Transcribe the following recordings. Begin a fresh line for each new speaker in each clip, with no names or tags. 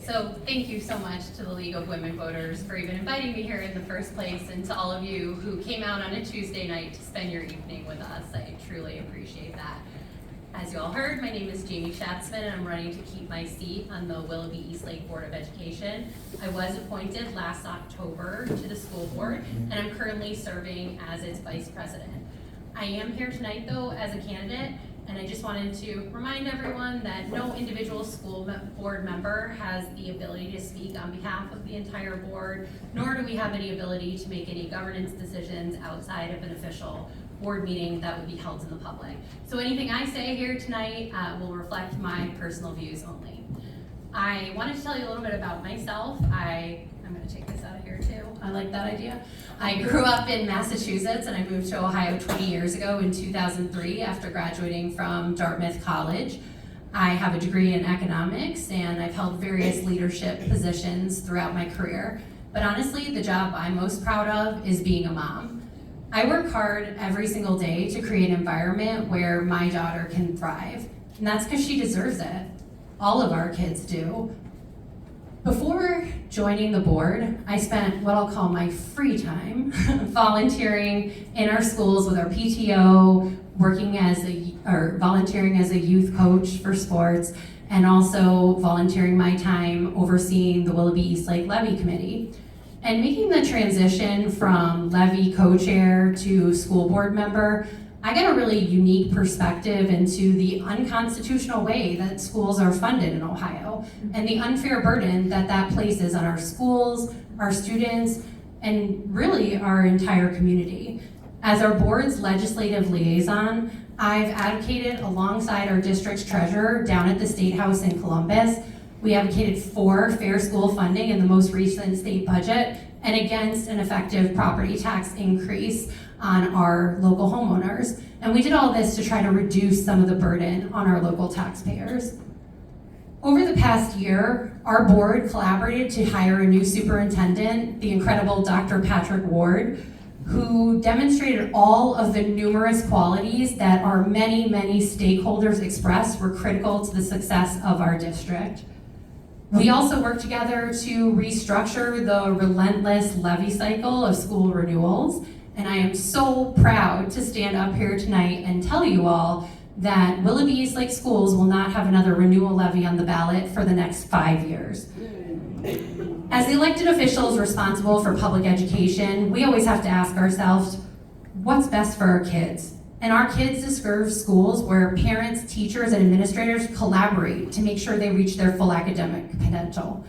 So thank you so much to the League of Women Voters for even inviting me here in the first place, and to all of you who came out on a Tuesday night to spend your evening with us. I truly appreciate that. As you all heard, my name is Jamie Schatzman, and I'm running to keep my seat on the Willoughby Eastlake Board of Education. I was appointed last October to the school board, and I'm currently serving as its vice president. I am here tonight, though, as a candidate, and I just wanted to remind everyone that no individual school board member has the ability to speak on behalf of the entire board, nor do we have any ability to make any governance decisions outside of an official board meeting that would be held to the public. So anything I say here tonight will reflect my personal views only. I wanted to tell you a little bit about myself. I'm going to take this out of here too. I like that idea. I grew up in Massachusetts, and I moved to Ohio 20 years ago in 2003 after graduating from Dartmouth College. I have a degree in economics, and I've held various leadership positions throughout my career. But honestly, the job I'm most proud of is being a mom. I work hard every single day to create an environment where my daughter can thrive, and that's because she deserves it. All of our kids do. Before joining the board, I spent what I'll call my free time volunteering in our schools with our PTO, volunteering as a youth coach for sports, and also volunteering my time overseeing the Willoughby Eastlake Levy Committee. And making the transition from Levy co-chair to school board member, I got a really unique perspective into the unconstitutional way that schools are funded in Ohio, and the unfair burden that that places on our schools, our students, and really our entire community. As our board's legislative liaison, I've advocated alongside our district's treasurer down at the State House in Columbus. We advocated for fair school funding in the most recent state budget and against an effective property tax increase on our local homeowners. And we did all this to try to reduce some of the burden on our local taxpayers. Over the past year, our board collaborated to hire a new superintendent, the incredible Dr. Patrick Ward, who demonstrated all of the numerous qualities that our many stakeholders expressed were critical to the success of our district. We also worked together to restructure the relentless levy cycle of school renewals, and I am so proud to stand up here tonight and tell you all that Willoughby Eastlake Schools will not have another renewal levy on the ballot for the next 5 years. As the elected officials responsible for public education, we always have to ask ourselves, what's best for our kids? And our kids deserve schools where parents, teachers, and administrators collaborate to make sure they reach their full academic potential.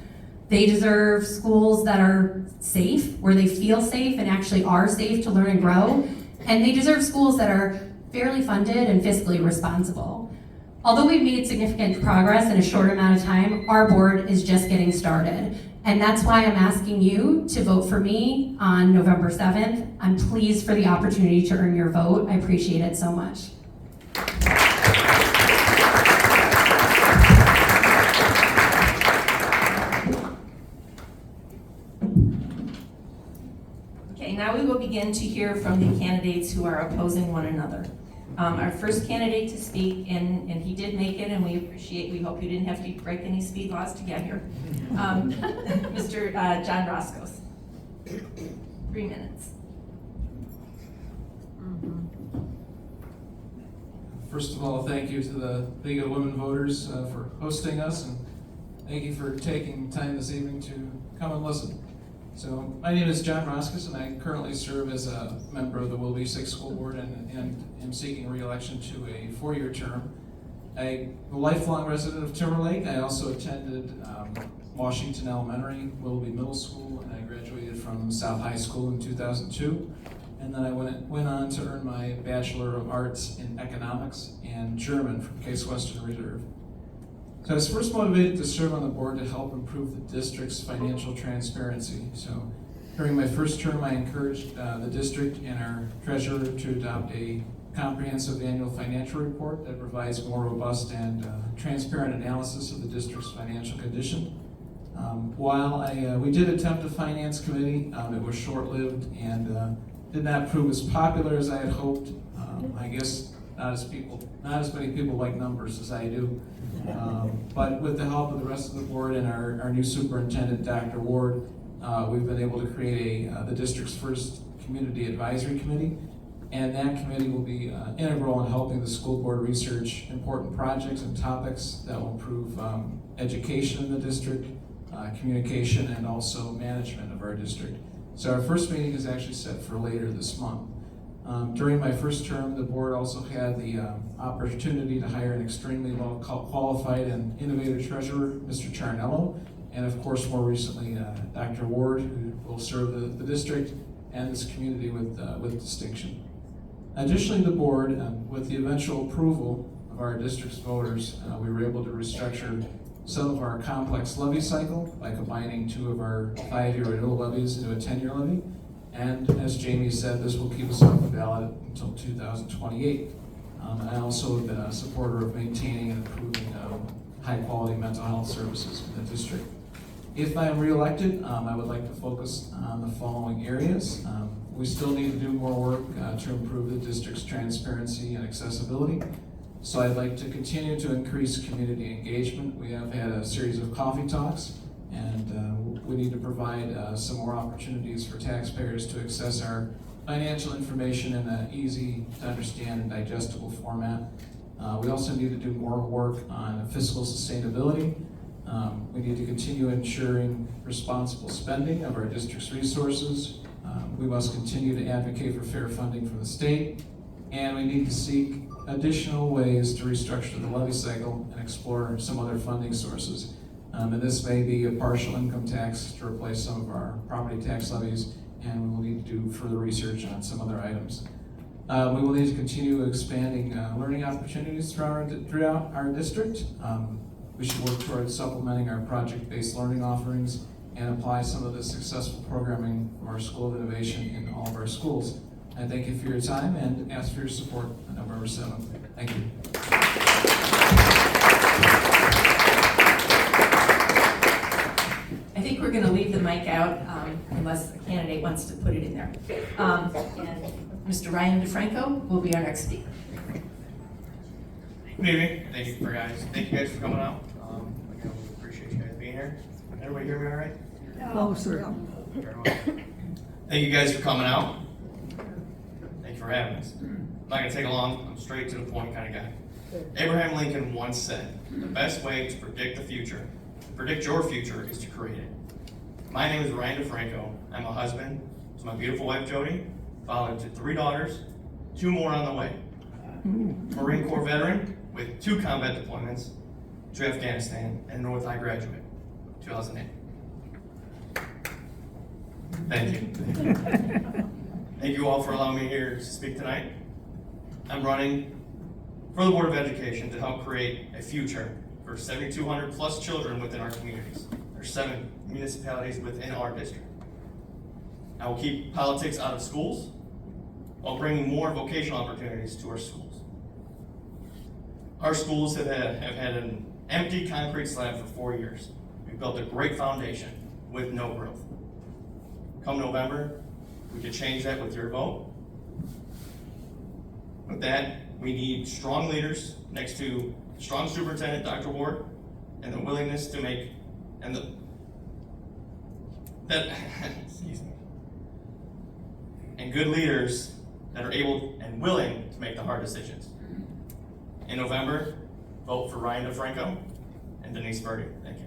They deserve schools that are safe, where they feel safe and actually are safe to learn and grow. And they deserve schools that are fairly funded and fiscally responsible. Although we've made significant progress in a short amount of time, our board is just getting started. And that's why I'm asking you to vote for me on November 7th. I'm pleased for the opportunity to earn your vote. I appreciate it so much.
Okay, now we will begin to hear from the candidates who are opposing one another. Our first candidate to speak, and he did make it, and we hope you didn't have to break any speed laws to get here. Mr. John Roscoe's. 3 minutes.
First of all, thank you to the League of Women Voters for hosting us, and thank you for taking time this evening to come and listen. So, my name is John Roscoe, and I currently serve as a member of the Willoughby Eastlake School Board and am seeking re-election to a 4-year term. I'm a lifelong resident of Timberlake. I also attended Washington Elementary, Willoughby Middle School, and I graduated from South High School in 2002. And then I went on to earn my Bachelor of Arts in Economics and German from Case Western Reserve. So I was first motivated to serve on the board to help improve the district's financial transparency. So during my first term, I encouraged the district and our treasurer to adopt a comprehensive annual financial report that provides more robust and transparent analysis of the district's financial condition. While we did attempt a finance committee, it was short-lived and did not prove as popular as I had hoped. I guess not as many people like numbers as I do. But with the help of the rest of the board and our new superintendent, Dr. Ward, we've been able to create the district's first community advisory committee. And that committee will be integral in helping the school board research important projects and topics that will improve education in the district, communication, and also management of our district. So our first meeting is actually set for later this month. During my first term, the board also had the opportunity to hire an extremely well qualified and innovative treasurer, Mr. Charnello, and of course more recently Dr. Ward, who will serve the district and this community with distinction. Additionally, the board, with the eventual approval of our district's voters, we were able to restructure some of our complex levy cycle by combining 2 of our 5-year renewal levies into a 10-year levy. And as Jamie said, this will keep us off the ballot until 2028. I also have been a supporter of maintaining and improving high-quality mental health services in the district. If I am reelected, I would like to focus on the following areas. We still need to do more work to improve the district's transparency and accessibility. So I'd like to continue to increase community engagement. We have had a series of coffee talks, and we need to provide some more opportunities for taxpayers to access our financial information in an easy to understand and digestible format. We also need to do more work on fiscal sustainability. We need to continue ensuring responsible spending of our district's resources. We must continue to advocate for fair funding from the state, and we need to seek additional ways to restructure the levy cycle and explore some other funding sources. And this may be a partial income tax to replace some of our property tax levies, and we will need to do further research on some other items. We will need to continue expanding learning opportunities throughout our district. We should work towards supplementing our project-based learning offerings and apply some of the successful programming from our School of Innovation in all of our schools. I thank you for your time and ask for your support on November 7th. Thank you.
I think we're going to leave the mic out unless the candidate wants to put it in there. And Mr. Ryan DeFranco will be our next speaker.
Good evening. Thank you guys for coming out. Again, we appreciate you guys being here. Everybody hear me all right?
Oh, sir.
Thank you guys for coming out. Thank you for having us. I'm not going to take long. I'm straight to the point kind of guy. Abraham Lincoln once said, the best way to predict the future, to predict your future, is to create it. My name is Ryan DeFranco. I'm a husband to my beautiful wife, Jody, father to 3 daughters, 2 more on the way. Marine Corps veteran with 2 combat deployments to Afghanistan, and North High graduate, 2008. Thank you. Thank you all for allowing me here to speak tonight. I'm running for the Board of Education to help create a future for 7,200 plus children within our communities. There's 7 municipalities within our district. I will keep politics out of schools while bringing more vocational opportunities to our schools. Our schools have had an empty concrete slab for 4 years. We've built a great foundation with no growth. Come November, we can change that with your vote. With that, we need strong leaders next to strong superintendent, Dr. Ward, and the willingness to make, excuse me, and good leaders that are able and willing to make the hard decisions. In November, vote for Ryan DeFranco and Denise Verdi. Thank you.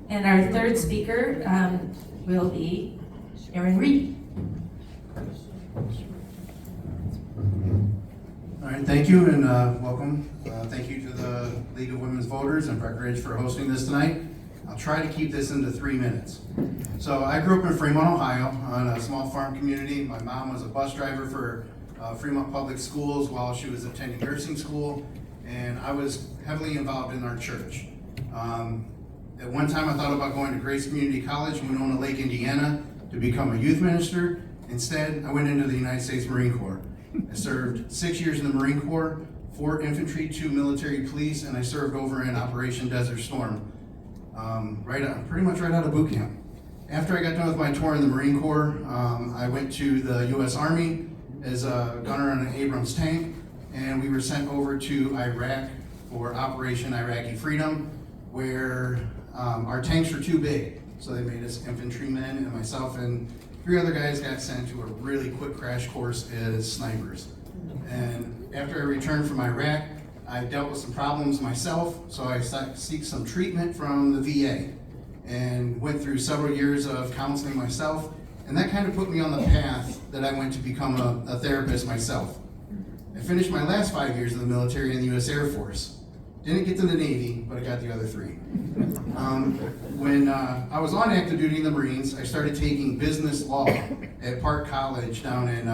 And our third speaker will be Erin Reed.
All right, thank you and welcome. Thank you to the League of Women's Voters and Breckenridge for hosting this tonight. I'll try to keep this into 3 minutes. So I grew up in Fremont, Ohio, on a small farm community. My mom was a bus driver for Fremont Public Schools while she was attending nursing school, and I was heavily involved in our church. At one time I thought about going to Grace Community College in Winona Lake, Indiana to become a youth minister. Instead, I went into the United States Marine Corps. I served 6 years in the Marine Corps, 4 infantry, 2 military police, and I served over in Operation Desert Storm, pretty much right out of boot camp. After I got done with my tour in the Marine Corps, I went to the U.S. Army as a gunner on an Abrams tank, and we were sent over to Iraq for Operation Iraqi Freedom, where our tanks were too big. So they made us infantrymen, and myself and 3 other guys got sent to a really quick crash course as snipers. And after I returned from Iraq, I dealt with some problems myself, so I seek some treatment from the VA and went through several years of counseling myself, and that kind of put me on the path that I went to become a therapist myself. I finished my last 5 years in the military in the U.S. Air Force. Didn't get to the Navy, but I got the other 3. When I was on active duty in the Marines, I started taking business law at Park College down in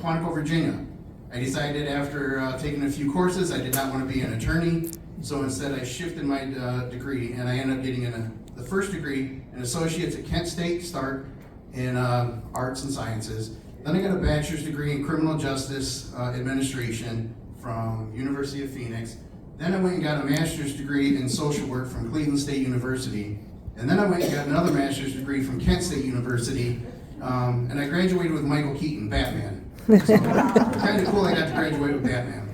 Quantico, Virginia. I decided after taking a few courses, I did not want to be an attorney, so instead I shifted my degree, and I ended up getting the first degree, an associate's at Kent State, start in arts and sciences. Then I got a bachelor's degree in criminal justice administration from University of Phoenix. Then I went and got a master's degree in social work from Cleveland State University. And then I went and got another master's degree from Kent State University. And I graduated with Michael Keaton, Batman. So kind of cool I got to graduate with Batman.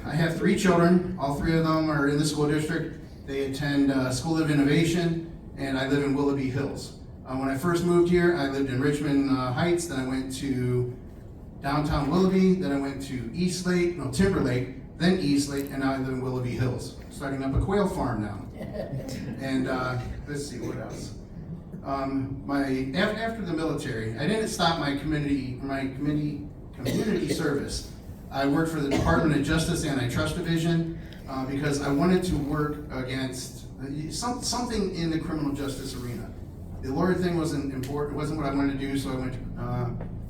I have 3 children. All 3 of them are in the school district. They attend School of Innovation, and I live in Willoughby Hills. When I first moved here, I lived in Richmond Heights, then I went to downtown Willoughby, then I went to Timberlake, then Eastlake, and now I live in Willoughby Hills. Starting up a quail farm now. And let's see, what else? After the military, I didn't stop my community service. I worked for the Department of Justice Antitrust Division because I wanted to work against something in the criminal justice arena. The lawyer thing wasn't important, it wasn't what I wanted to do, so I went to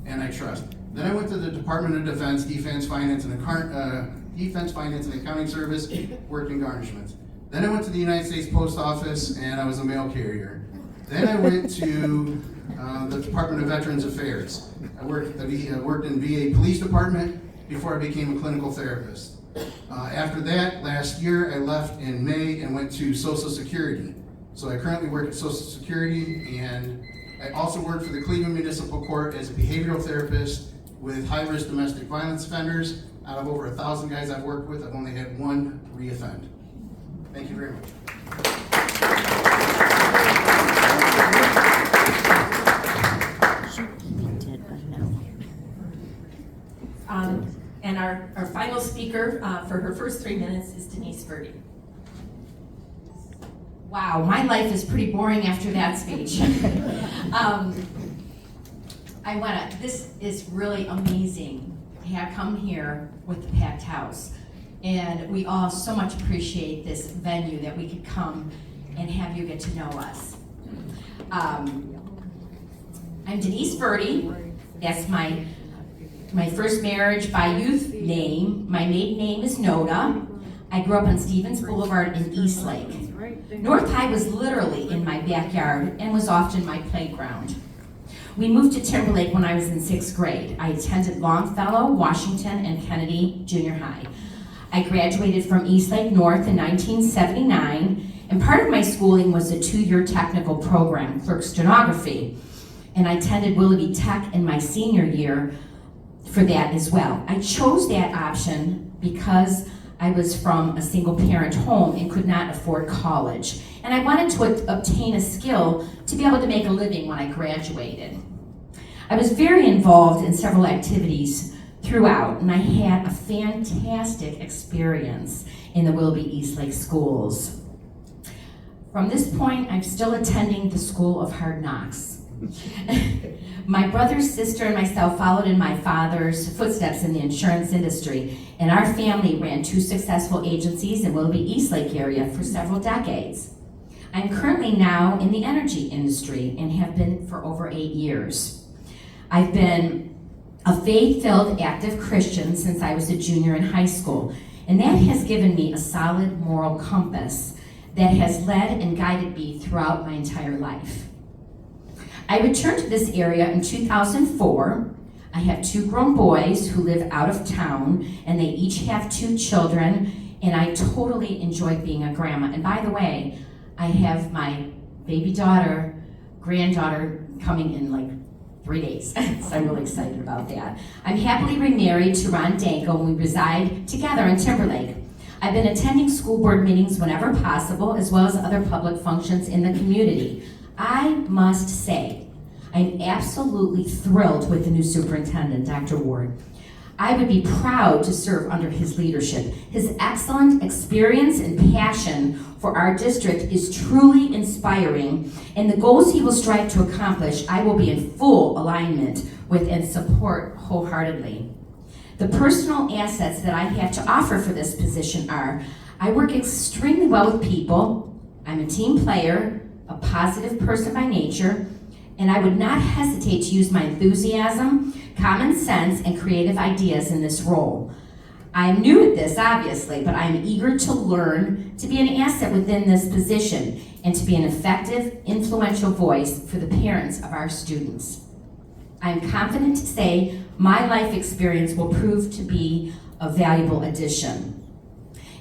antitrust. Then I went to the Department of Defense, Defense Finance and Accounting Service, worked in garnishments. Then I went to the United States Post Office, and I was a mail carrier. Then I went to the Department of Veterans Affairs. I worked in VA Police Department before I became a clinical therapist. After that, last year, I left in May and went to Social Security. So I currently work at Social Security, and I also work for the Cleveland Municipal Court as a behavioral therapist with high-risk domestic violence offenders. Out of over 1,000 guys I've worked with, I've only had 1 re-offend. Thank you very much.
And our final speaker for her first 3 minutes is Denise Verdi.
Wow, my life is pretty boring after that speech. This is really amazing to have come here with the packed house. And we all so much appreciate this venue that we could come and have you get to know us. I'm Denise Verdi. That's my first marriage by youth name. My maiden name is Noda. I grew up on Stevens Boulevard in Eastlake. North High was literally in my backyard and was often my playground. We moved to Timberlake when I was in 6th grade. I attended Longfellow, Washington, and Kennedy Junior High. I graduated from Eastlake North in 1979, and part of my schooling was a 2-year technical program, clerk stenography, and I attended Willoughby Tech in my senior year for that as well. I chose that option because I was from a single parent home and could not afford college. And I wanted to obtain a skill to be able to make a living when I graduated. I was very involved in several activities throughout, and I had a fantastic experience in the Willoughby Eastlake schools. From this point, I'm still attending the School of Hard Knocks. My brother, sister, and myself followed in my father's footsteps in the insurance industry, and our family ran 2 successful agencies in Willoughby Eastlake area for several decades. I'm currently now in the energy industry and have been for over 8 years. I've been a faith-filled, active Christian since I was a junior in high school, and that has given me a solid moral compass that has led and guided me throughout my entire life. I returned to this area in 2004. I have 2 grown boys who live out of town, and they each have 2 children, and I totally enjoy being a grandma. And by the way, I have my baby daughter, granddaughter coming in like 3 days. So I'm really excited about that. I'm happily remarried to Ron Danko, and we reside together in Timberlake. I've been attending school board meetings whenever possible, as well as other public functions in the community. I must say, I'm absolutely thrilled with the new superintendent, Dr. Ward. I would be proud to serve under his leadership. His excellent experience and passion for our district is truly inspiring, and the goals he will strive to accomplish, I will be in full alignment with and support wholeheartedly. The personal assets that I have to offer for this position are, I work extremely well with people, I'm a team player, a positive person by nature, and I would not hesitate to use my enthusiasm, common sense, and creative ideas in this role. I am new at this, obviously, but I am eager to learn, to be an asset within this position, and to be an effective, influential voice for the parents of our students. I am confident to say my life experience will prove to be a valuable addition.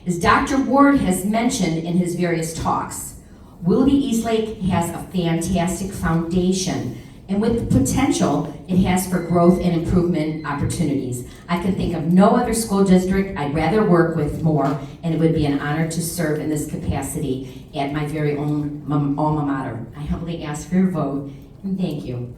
As Dr. Ward has mentioned in his various talks, Willoughby Eastlake has a fantastic foundation, and with the potential it has for growth and improvement opportunities. I can think of no other school district I'd rather work with more, and it would be an honor to serve in this capacity at my very own alma mater. I humbly ask for your vote, and thank you.